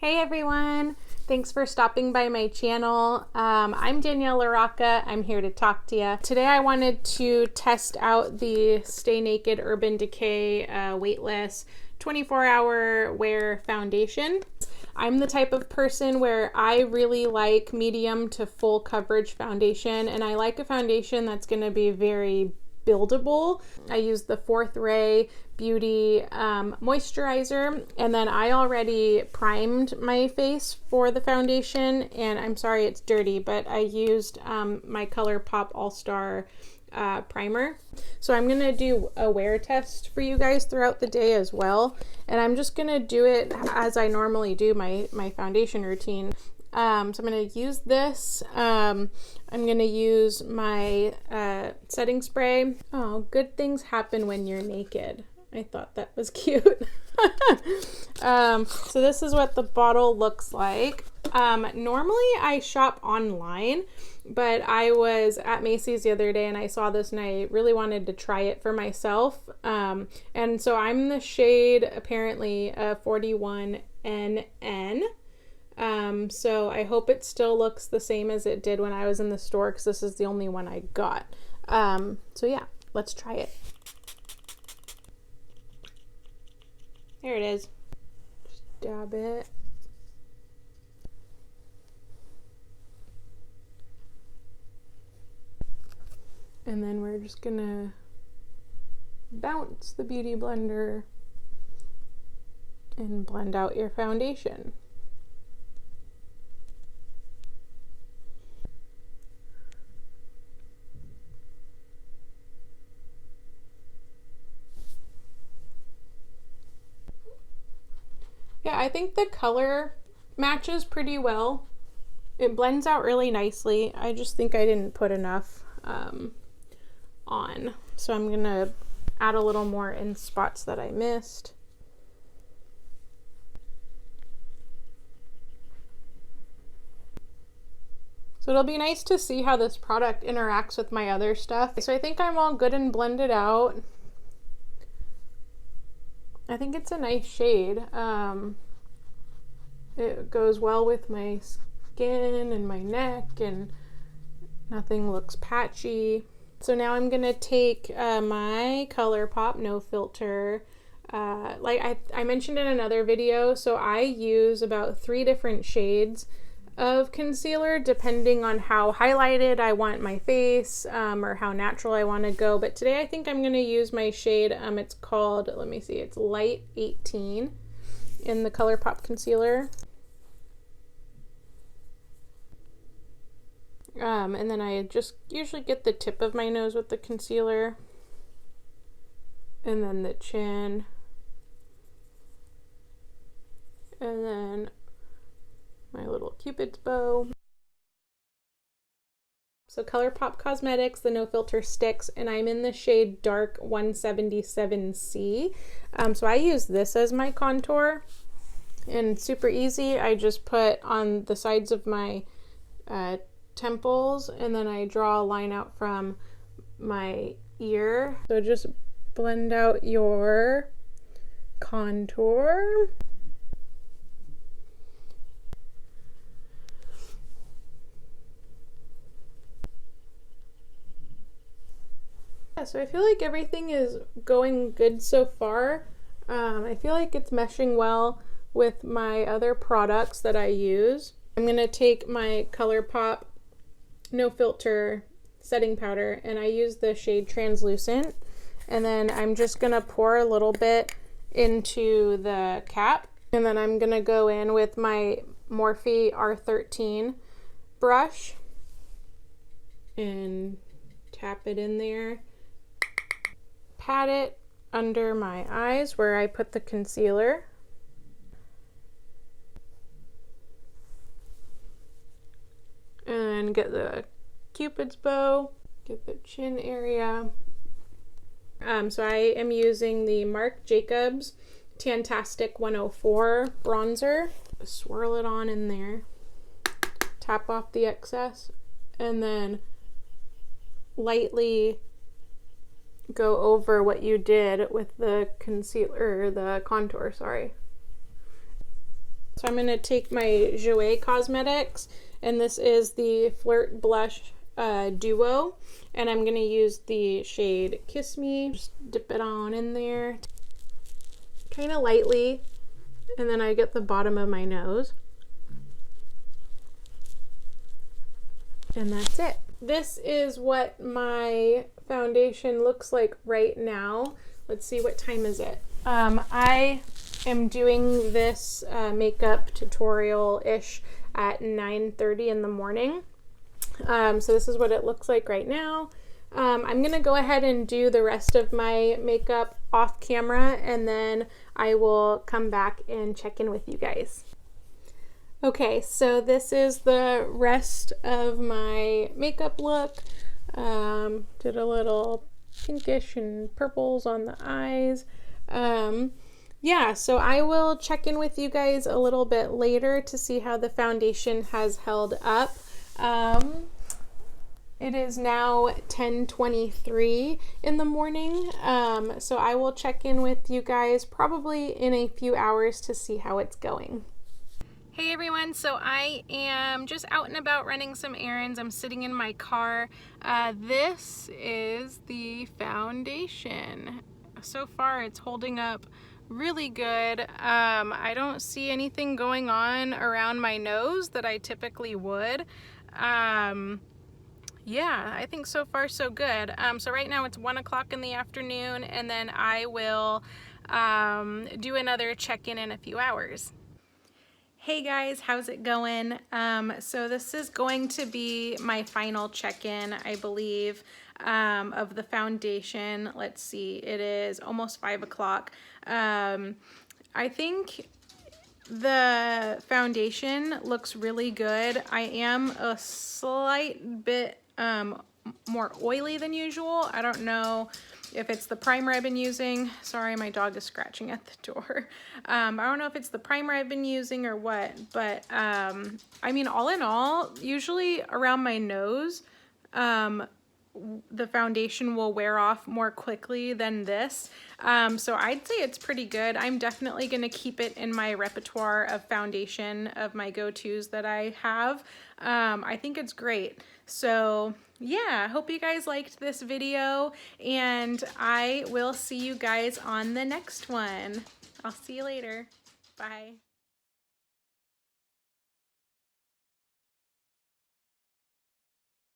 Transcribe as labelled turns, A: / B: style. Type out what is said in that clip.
A: Hey everyone, thanks for stopping by my channel. I'm Danielle LaRocca. I'm here to talk to you. Today I wanted to test out the Stay Naked Urban Decay weightless 24-hour wear foundation. I'm the type of person where I really like medium to full coverage foundation, and I like a foundation that's going to be very buildable. I use the Fourth Ray Beauty moisturizer, and then I already primed my face for the foundation, and I'm sorry it's dirty, but I used my ColourPop All-Star primer. So I'm gonna do a wear test for you guys throughout the day as well, and I'm just gonna do it as I normally do my foundation routine. So I'm going to use this. I'm going to use my setting spray. Oh, good things happen when you're naked. I thought that was cute. So this is what the bottle looks like. Normally I shop online, but I was at Macy's the other day and I saw this and I really wanted to try it for myself. And so I'm the shade apparently 41NN. So I hope it still looks the same as it did when I was in the store, because this is the only one I got. So yeah, let's try it. There it is. Just dab it. And then we're just gonna bounce the beauty blender and blend out your foundation. Yeah, I think the color matches pretty well. It blends out really nicely. I just think I didn't put enough on. So I'm gonna add a little more in spots that I missed. So it'll be nice to see how this product interacts with my other stuff. So I think I'm all good and blended out. I think it's a nice shade. It goes well with my skin and my neck, and nothing looks patchy. So now I'm gonna take my ColourPop No Filter. Like I mentioned in another video, so I use about 3 different shades of concealer depending on how highlighted I want my face or how natural I want to go. But today I think I'm going to use my shade, it's called, let me see, it's Light 18 in the ColourPop concealer. And then I just usually get the tip of my nose with the concealer, and then the chin, and then my little Cupid's bow. So ColourPop Cosmetics, the No Filter Sticks, and I'm in the shade Dark 177C. So I use this as my contour, and super easy. I just put on the sides of my temples, and then I draw a line out from my ear. So just blend out your contour. Yeah, so I feel like everything is going good so far. I feel like it's meshing well with my other products that I use. I'm gonna take my ColourPop No Filter setting powder, and I use the shade Translucent, and then I'm just gonna pour a little bit into the cap, and then I'm gonna go in with my Morphe R13 brush and tap it in there. Pat it under my eyes where I put the concealer. And get the Cupid's bow, get the chin area. So I am using the Marc Jacobs Tantastic 104 bronzer. Swirl it on in there, tap off the excess, and then lightly go over what you did with the concealer, the contour, sorry. So I'm going to take my Jouer Cosmetics, and this is the Flirt Blush Duo, and I'm going to use the shade Kiss Me. Just dip it on in there, kind of lightly, and then I get the bottom of my nose. And that's it. This is what my foundation looks like right now. Let's see, what time is it? I am doing this makeup tutorial-ish at 9:30 in the morning. So this is what it looks like right now. I'm gonna go ahead and do the rest of my makeup off camera, and then I will come back and check in with you guys. Okay, so this is the rest of my makeup look. Did a little pinkish and purples on the eyes. Yeah, so I will check in with you guys a little bit later to see how the foundation has held up. It is now 10:23 in the morning, so I will check in with you guys probably in a few hours to see how it's going. Hey everyone, so I am just out and about running some errands. I'm sitting in my car. This is the foundation. So far it's holding up really good. I don't see anything going on around my nose that I typically would. Yeah, I think so far so good. So right now it's 1 o'clock in the afternoon, and then I will do another check-in in a few hours. Hey guys, how's it going? So this is going to be my final check-in, I believe, of the foundation. Let's see, it is almost 5 o'clock. I think the foundation looks really good. I am a slight bit more oily than usual. I don't know if it's the primer I've been using. Sorry, my dog is scratching at the door. I don't know if it's the primer I've been using or what, but I mean, all in all, usually around my nose, the foundation will wear off more quickly than this. So I'd say it's pretty good. I'm definitely gonna keep it in my repertoire of foundation of my go-tos that I have. I think it's great. So yeah, hope you guys liked this video, and I will see you guys on the next one. I'll see you later. Bye.